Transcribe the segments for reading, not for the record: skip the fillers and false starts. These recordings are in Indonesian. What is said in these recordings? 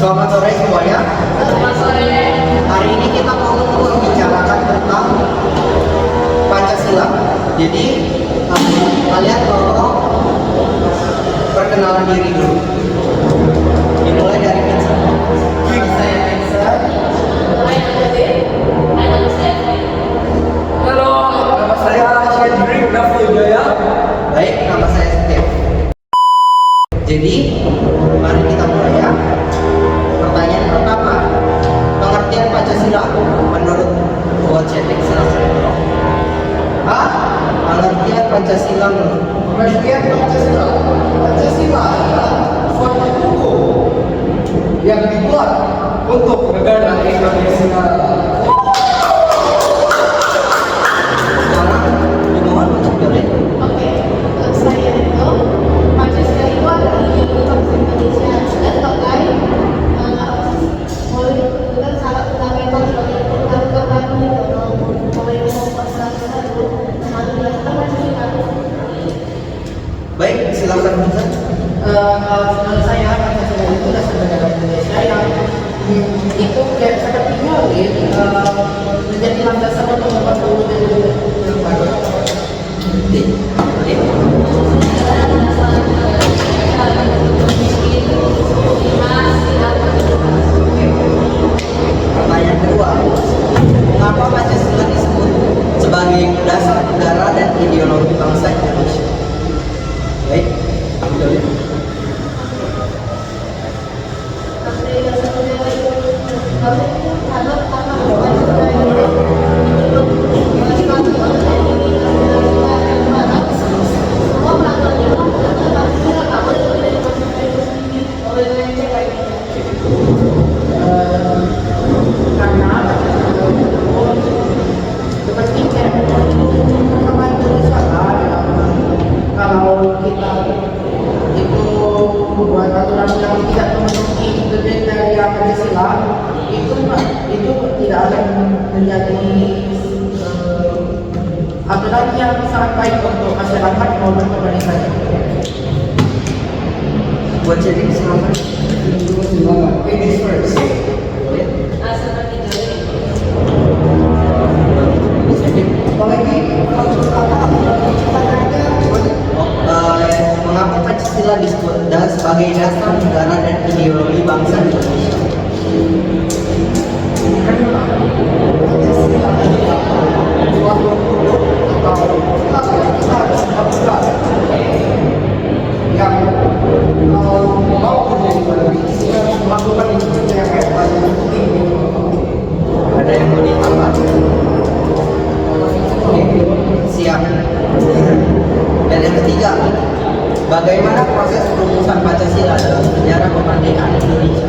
Selamat sore semuanya. Selamat sore. Hari ini kita mau membicarakan tentang Pancasila. Jadi kalian tolong perkenalan diri dulu. Dimulai dari Vincent. Saya Vincent. Halo, nama saya Syedri Wijaya. Baik, nama saya Steve. Jadi, mari kita mulai ya. Pertanyaan pertama, pengertian Pancasila menurut buat Syedri silakan. A. Pengertian Pancasila menurut Pengertian Pancasila. Pancasila adalah suatu hukum yang dibuat untuk negara Indonesia. sekarang dimohon untuk balik. Oke, untuk saya itu Pancasila itu adalah ideologi bangsa Indonesia dan terkait mulai dengan syarat fundamental sebagai undang-undang kami mulai nomor 101 berdasarkan Pancasila. Baik, silakan Vincent. Menurut saya Pancasila itu dasar negara Indonesia yang itu kayak sepertinya menjadi landasan untuk membuat yang baru. Pertanyaan kedua, mengapa Pancasila disebut sebagai dasar negara dan ideologi bangsa Indonesia? Baik, Vidya. Karena seperti pertama Indonesia kalau kita itu membuat aturan yang tidak memenuhi kriteria Pancasila itu tidak akan menjadi aturan yang sangat baik untuk masyarakat maupun pemerintah. Buat jadi silakan. Ladies first. Apalagi Mengapa Pancasila disebut sebagai dasar negara dan ideologi bangsa Indonesia? yang mau menjadi politisi harus melakukan itu yang paling penting. Ada yang mau ditambah? Siap. Dan yang ketiga, bagaimana proses perumusan Pancasila dalam sejarah kemerdekaan Indonesia?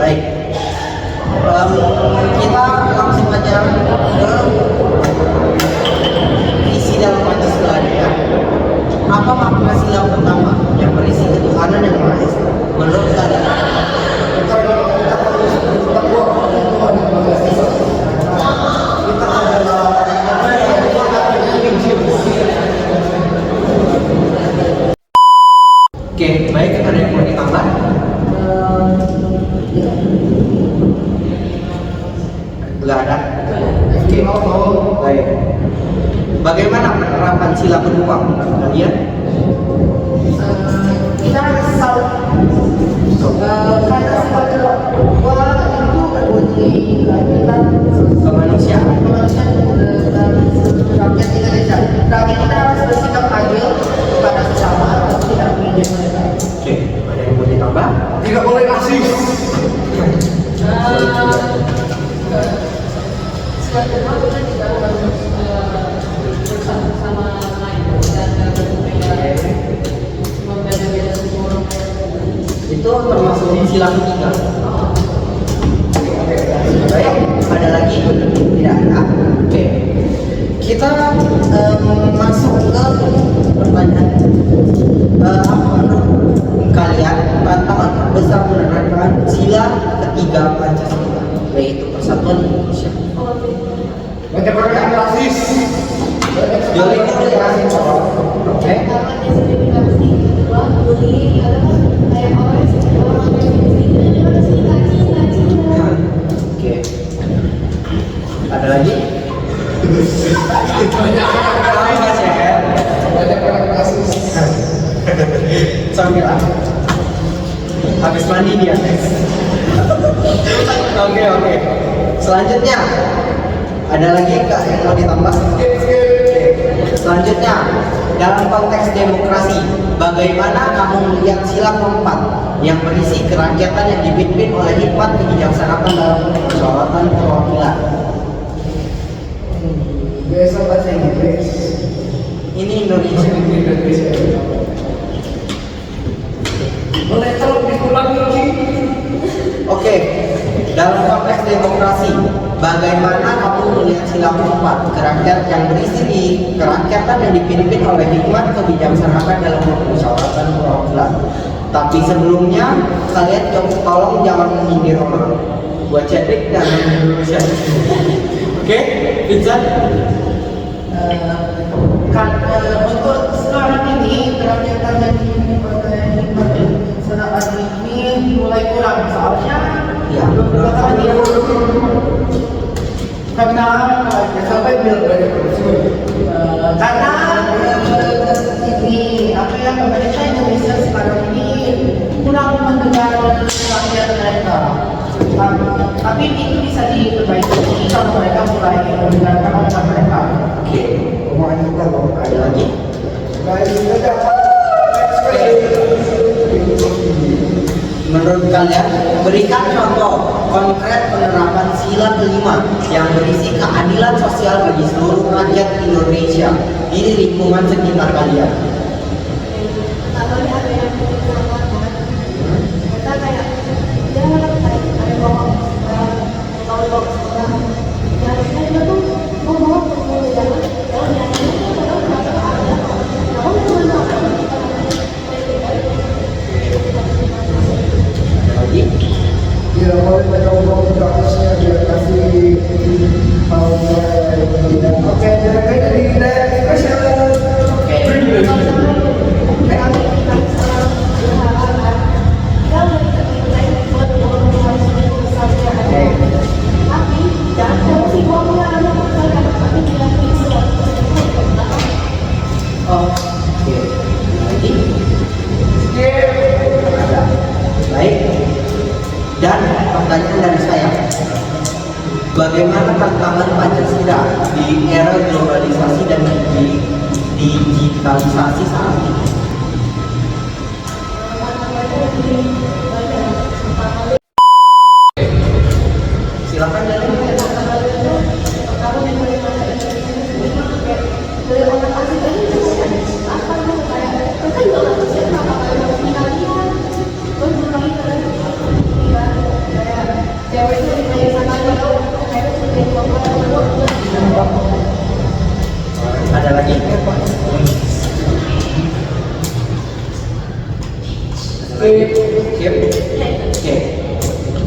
baik. Kita langsung aja ke isi dalam Pancasila ya. Apa makna sila pertama yang berisi ketuhanan yang Maha Esa? Menurut kalian? Oke, baik, ada yang mau ditambah? Enggak ada. Oke, baik. Bagaimana penerapan sila kedua menurut kalian? Kita harus tahu karena sila kedua itu berbunyi kita Kemanusiaan. rakyat Indonesia. Rakyat kita harus bersikap adil kepada sesama atau tidak menjadi mereka. Oke, ada yang mau ditambah? Tidak boleh rasis. Sila kedua kita tidak harus bersama sama lain dan membeda-beda semua orang. Itu termasuk sila ketiga. Baik, ada lagi? Tidak ada. Oke, kita masuk ke pertanyaan. Apa menurut kalian tantangan terbesar menerapkan sila ketiga Pancasila, yaitu persatuan Indonesia? Banyak orang yang rasis. Jolly itu ya, oke? Karena diskriminasi, kedua bullying adalah kayak orang yang Cina. Oke. Ada lagi? Banyak orang rasis. Sambil habis mandi dia. Oke. Selanjutnya ada lagi Kak yang mau ditambah? Selanjutnya, dalam konteks demokrasi, bagaimana kamu melihat sila keempat yang berisi kerakyatan yang dipimpin oleh hikmat kebijaksanaan dalam permusyawaratan perwakilan? Biasa bahasa Inggris. Ini Indonesia. Boleh tolong dikulangi lagi? Oke, dalam konteks demokrasi, bagaimana kamu melihat sila keempat kerakyatan yang berisi di kerakyatan yang dipimpin oleh hikmat kebijaksanaan dalam permusyawaratan perwakilan? Tapi sebelumnya, kalian tolong jangan menyindir orang. Buat Cedric dan Indonesia. Oke, Vincent? Untuk sekarang ini kerakyatan yang dipimpin oleh hikmat kebijaksanaan ini mulai kurang soalnya Ya. karena Sampai bilang banyak karena ini apa ya, pemerintah Indonesia sekarang ini kurang mendengar rakyat mereka. Tapi itu bisa diperbaiki kalau mereka mulai mendengarkan omongan mereka. Oke, omongan kita loh. ada lagi? Baik, ada. Menurut kalian, berikan contoh konkret penerapan sila kelima yang berisi keadilan sosial bagi seluruh rakyat Indonesia di lingkungan sekitar kalian. Pertamanya ada yang melakukan, kita kayak dia kayak bawa kalau bawa ke sekolah, ya kita tuh mau bawa ke sekolah jangan nyanyi Lagi? Ya, boleh mereka ngomong gratisnya dia kasih mau oke, jadi next question. Oke. Oke. Lagi? Ada. Baik. Dan pertanyaan dari saya, bagaimana tantangan Pancasila di era globalisasi dan digitalisasi saat ini? Silakan dari cewek itu lebih banyak sana kalau cewek itu lebih banyak. Ada lagi? Skip. Oke.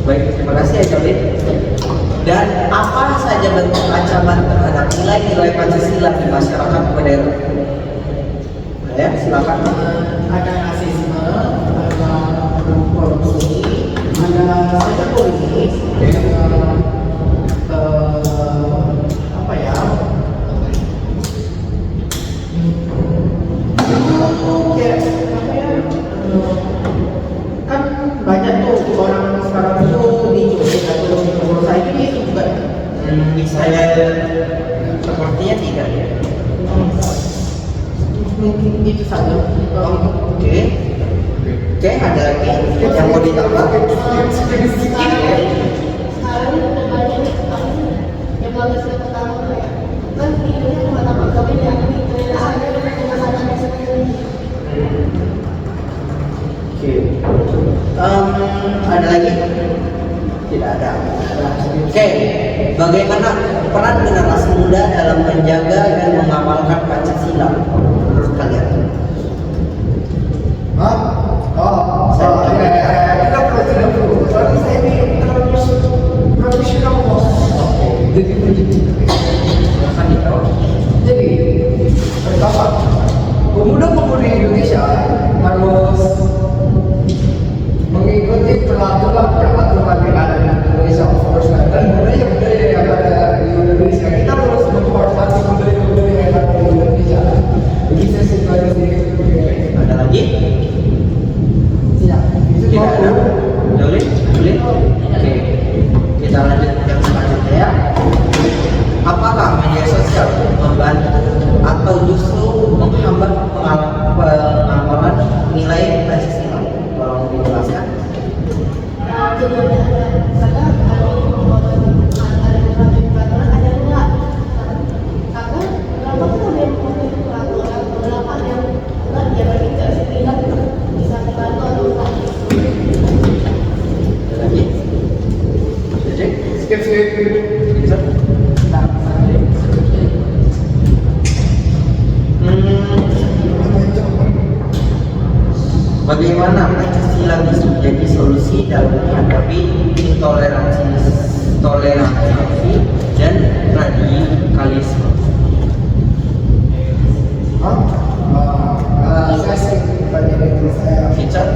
Baik, terima kasih ya Jolin. Dan apa saja bentuk ancaman terhadap nilai-nilai Pancasila di masyarakat modern? Ya, silakan. Ada rasisme, ada korupsi, ada cyberbullying, apa ya? Kayak apa ya? Kan banyak tuh orang sekarang itu diculik atau berusaha itu juga. Saya sepertinya tidak ya. Mungkin itu saja. Oke. Oke, ada lagi yang mau ditambah? Sekarang udah banyak nih yang bagus yang pertama kayak kan di Indonesia cuma tambah kawin ya di Indonesia cuma sana Oke. Ada lagi? Tidak ada. Oke. Bagaimana peran generasi muda dalam menjaga dan mengamalkan Pancasila menurut kalian? Hah? Oh, tidak perlu. Soalnya saya ini terlalu profesional bos. Jadi begitu. Silakan dijawab. Jadi, pertama, pemuda-pemudi Indonesia harus mengikuti peraturan yang ada di Indonesia, of course, dan budaya-budaya yang ada di Indonesia. Kita harus menghormati budaya-budaya yang ada di Indonesia. Jadi saya suka di sini. Ada lagi? Tidak. Tidak ada. Jolin? Jolin? Oke. Kita lanjut yang selanjutnya ya. Apakah media sosial membantu atau justru menghambat pengamalan nilai Pancasila? Tolong dijelaskan. keduanya ada peraturan ada enggak karena kalau kita udah mempunyai peraturan beberapa yang enggak dia berarti tidak setidak bisa dibantu atau enggak. Ada lagi? Jadi, Skip. bisa? Bagaimana Pancasila bisa menjadi solusi dalam menghadapi toleransi dan radikalisme? Hah? Saya skip banyak itu saya. Richard?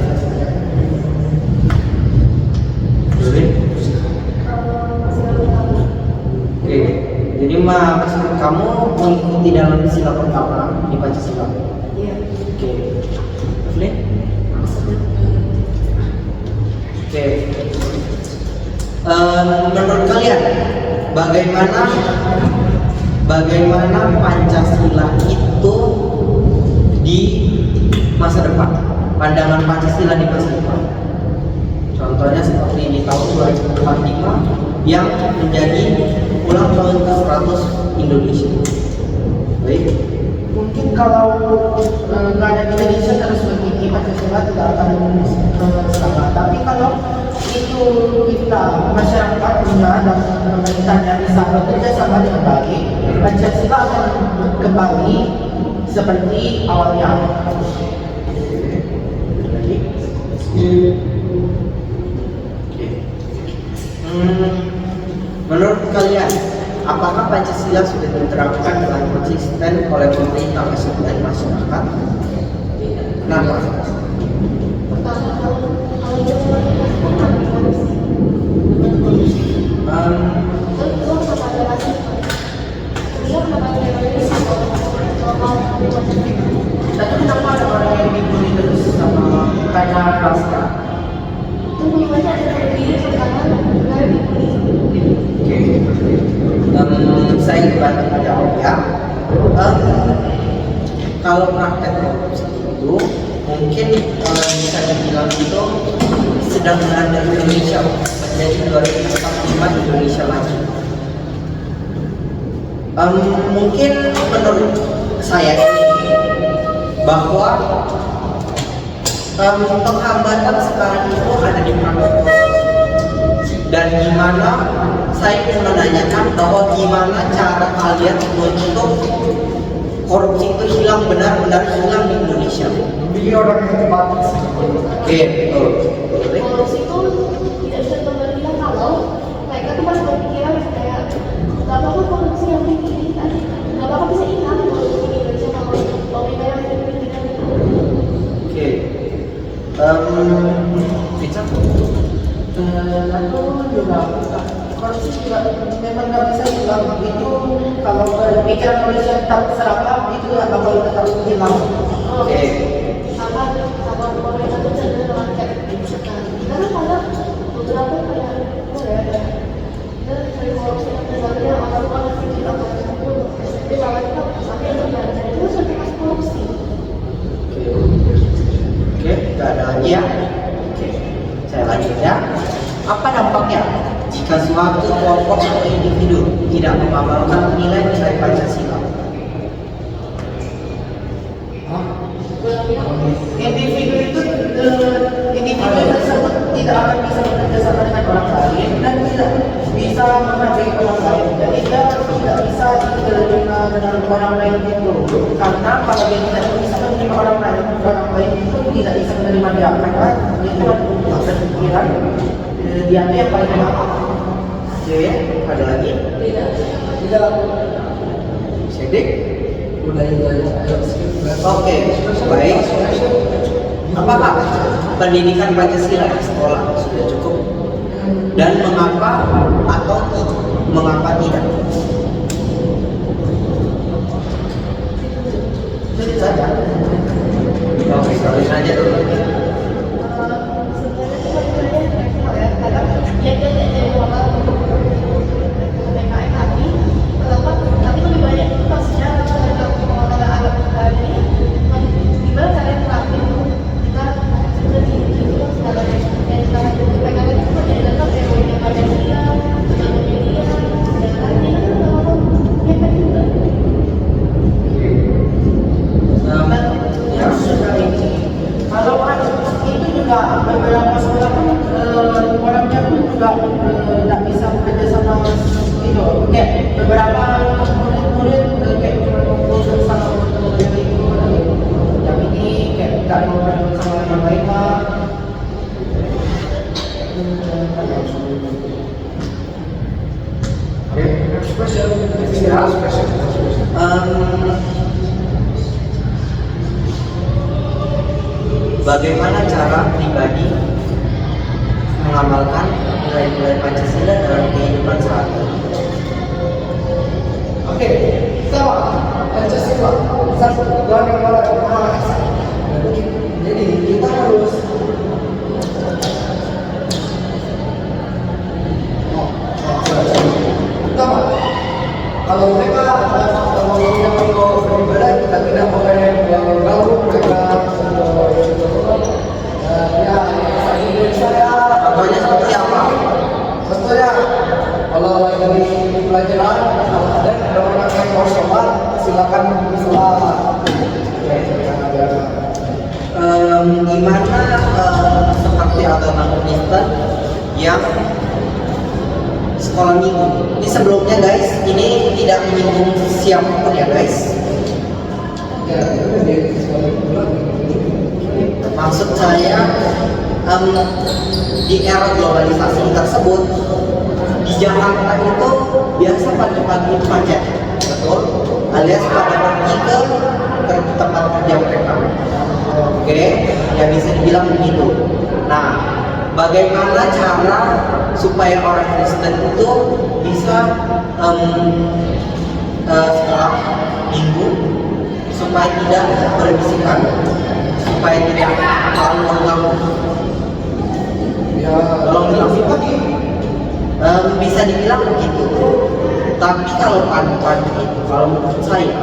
Jolin? Oke, jadi maksud kamu mengikuti dalam sila pertama di Pancasila? Iya. Oke, Evelyn? Oke, menurut kalian bagaimana Pancasila itu di masa depan? Pandangan Pancasila di masa depan. Contohnya seperti di tahun 2045 yang menjadi ulang tahun ke-100 Indonesia. Baik. Mungkin kalau nggak ada Indonesia terus begini Pancasila tidak akan selamat. Tapi kalau itu kita masyarakatnya dan pemerintahnya bisa bekerja sama dengan baik, Pancasila akan kembali seperti awalnya. Lagi? Menurut kalian, apakah Pancasila sudah diterapkan dengan konsisten oleh pemerintah dan masyarakat? Kenapa? Pertama kalau dia mulai harus itu sama ada rasisme. Dia kenapa ada rasisme? Tapi kenapa ada orang yang dibully terus sama karena rasnya? Itu mulanya ada terdiri pertama dari dibully. Oke, saya bantu menjawab ya. Kalau praktek korupsi itu mungkin bisa dibilang itu sedang melanda Indonesia menjadi 2045 Indonesia lagi. Mungkin menurut saya ini bahwa penghambatan sekarang itu ada di praktek korupsi. Dan gimana saya ingin menanyakan bahwa gimana cara kalian untuk korupsi itu hilang, benar-benar hilang di Indonesia. Memilih orang yang tepat. Oke, betul. Korupsi itu tidak bisa benar-benar kalau mereka tuh masih berpikiran kayak nggak apa-apa korupsi yang tinggi tadi, nggak apa-apa bisa hilang korupsi di Indonesia kalau pemerintah yang tinggi. Oke. Richard? Lalu juga korupsi juga memang nggak bisa hilang. Itu kalau berpikiran Indonesia tetap seragam itu bakal tetap hilang. Oke. Sama pemerintah itu cenderung dengan kayak karena kadang beberapa kayak Korea ya, dan dari korupsi yang terjadi orang-orang yang tidak mampu, jadi kalau kita pakai itu dan itu sampai pas korupsi. Oke, nggak ada lagi ya? Oke, saya lanjut ya. Apa dampaknya jika suatu kelompok atau individu tidak mengamalkan nilai-nilai Pancasila? Individu tersebut tidak akan bisa bekerja sama dengan orang lain dan tidak bisa menghargai orang lain. Jadi dia tidak bisa diterima dengan orang lain itu. Karena kalau dia tidak bisa menerima orang lain itu tidak bisa menerima dia. Karena dia itu berpikiran dia itu yang paling lemah. Oke, ada lagi? Tidak. Sedik? Udah itu aja. Oke, baik. Apakah pendidikan Pancasila di sekolah sudah cukup? Dan mengapa atau mengapa tidak? Itu saja. Oke, kalau saja dulu. Kalau itu juga beberapa sekolah pun orangnya pun juga tidak bisa bekerja sama itu. Kayak beberapa murid-murid kayak cuma ngumpul sama murid itu, yang ini kayak tidak mau bergaul sama yang lain lah. Okay, next question. Last question. Bagaimana cara pribadi mengamalkan nilai-nilai Pancasila dalam kehidupan sehari-hari? Oke, sama Pancasila satu Tuhan yang Maha Esa. Jadi kita harus pertama, kalau mereka kalau punya beribadah, kita tidak boleh mengganggu mereka. Ya, saya Contohnya seperti apa? contohnya kalau lagi di pelajaran kalau ada orang yang mau sholat silakan sholat. Gimana seperti agama Kristen yang sekolah minggu? Ini sebelumnya guys, ini tidak menyinggung siapapun ya guys. Ya, itu kan dia di sekolah pulang. Maksud saya di era globalisasi tersebut di Jakarta itu biasa pagi-pagi itu macet, betul? Alias pada pergi ke tempat kerja mereka. Oke, ya bisa dibilang begitu. Nah, bagaimana cara supaya orang Kristen itu bisa sekolah minggu supaya tidak berbisikan, supaya tidak terlalu mengganggu? Ya, Tolong bilang pagi. Bisa dibilang begitu. Tapi kalau pagi-pagi itu, kalau menurut saya,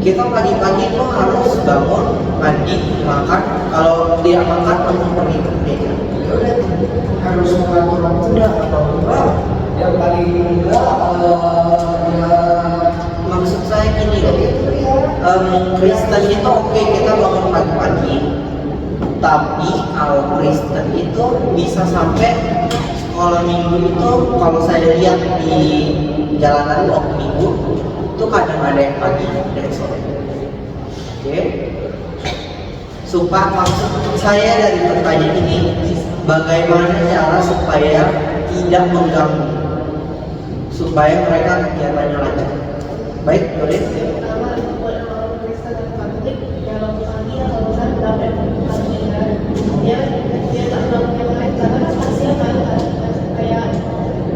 kita pagi-pagi itu harus bangun, mandi, makan. Kalau tidak makan, langsung pergi ke gereja. ya udah harus mengatur waktunya atau enggak. Yang paling mudah ya Maksud saya gini loh, Kristen itu oke, kita bangun pagi-pagi, Tapi kalau Kristen itu bisa sampai sekolah minggu itu, kalau saya lihat di jalanan waktu minggu itu kadang ada yang pagi dan sore. Oke. Supaya maksud saya dari pertanyaan ini, bagaimana cara supaya tidak mengganggu, supaya mereka kegiatannya lancar. Baik, Doris. Pertama buat orang Kristen dan Katolik dalam pagi atau kan berapa pagi kan dia tak melakukan yang lain karena kan kasihan kan kayak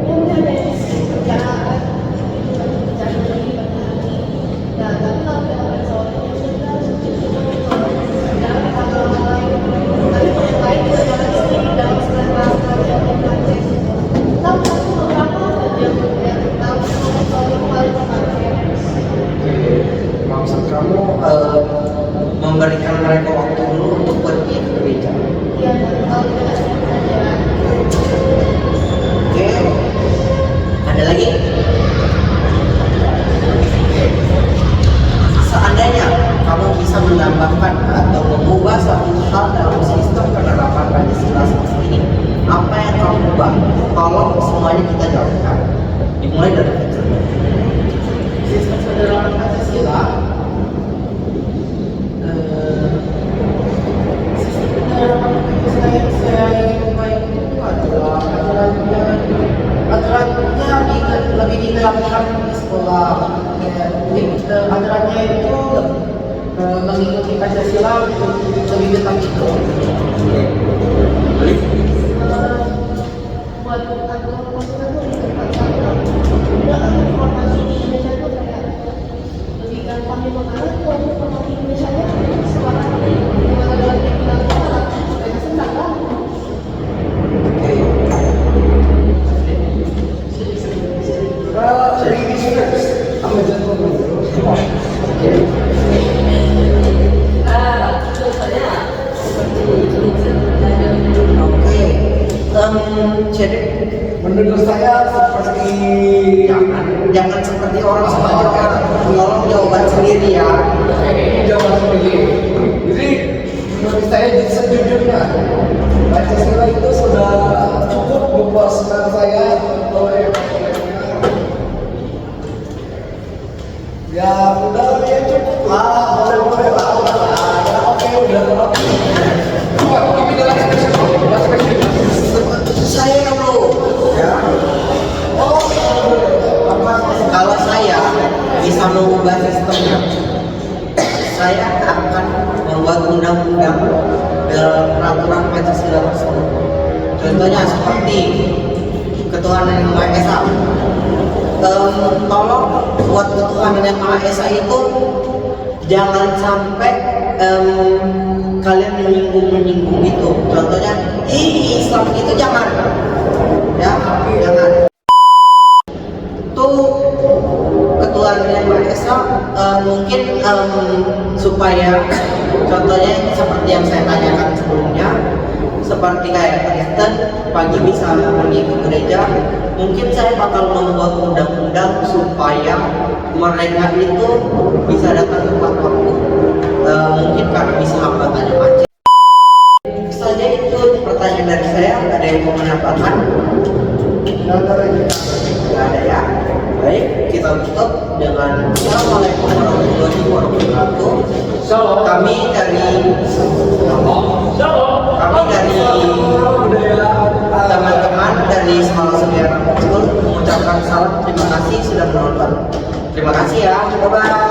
ya mungkin ada yang kerjaan itu kan kerjaan lagi pagi hari. Nah tapi kalau kita pada sore ya sudah jangan dipanggil orang lain. Tapi kalau yang lain juga jangan sendiri dalam setelah kerja yang praktek. Tahu satu beberapa saja yang tahu soal yang paling praktek. Maksud kamu memberikan mereka waktu dulu untuk pergi ke gereja. Iya, kalau kita ada Oke. Ada lagi? Oke. Seandainya kamu bisa menambahkan atau mengubah suatu hal dalam sistem penerapan Pancasila seperti ini, apa yang kamu ubah? Tolong semuanya kita jawabkan. Dimulai dari Fitri. Sistem penerapan Pancasila, sistem penerapan Pancasila yang saya ingin ubah itu adalah aturannya lebih diterapkan di sekolah. Aturannya itu mengikuti Pancasila lebih dekat itu. buat aturan konsumen tuh lebih cepat karena udah kan informasi di Indonesia tuh kayak lebih gampang dimengerti kalau informasi Indonesia nya sekarang dengan ada teknologi mereka senang kan. Ladies first. I'm a gentleman. Oke. Jadi Menurut saya seperti jangan seperti orang tolong jawaban sendiri ya. jawaban sendiri. Jadi menurut saya sejujurnya Pancasila itu sudah cukup memuaskan saya oleh ya udah ya cukup lah, boleh lah, ya oke udah kami dalam Saya dulu ya. Kalau saya bisa mengubah sistemnya, saya akan membuat undang-undang dalam peraturan Pancasila tersebut. Contohnya seperti ketuhanan yang Maha Esa. Tolong buat ketuhanan yang Maha Esa itu jangan sampai kalian menyinggung itu. Contohnya, Islam itu jangan, ya, jangan. Tuh ketuhanan yang Maha Esa mungkin supaya contohnya seperti yang saya tanyakan sebelumnya, seperti kayak Kristen pagi bisa pergi ke gereja, mungkin saya bakal membuat undang-undang supaya mereka itu bisa datang tepat waktu. Mungkin karena bisa hambatannya macet. Saja itu pertanyaan dari saya. Ada yang mau menambahkan? Tidak ada ya. Baik, kita tutup dengan Assalamualaikum warahmatullahi wabarakatuh. Kami dari teman-teman dari Sekolah Sebiar School mengucapkan salam terima kasih sudah menonton. Terima kasih ya. Bye bye.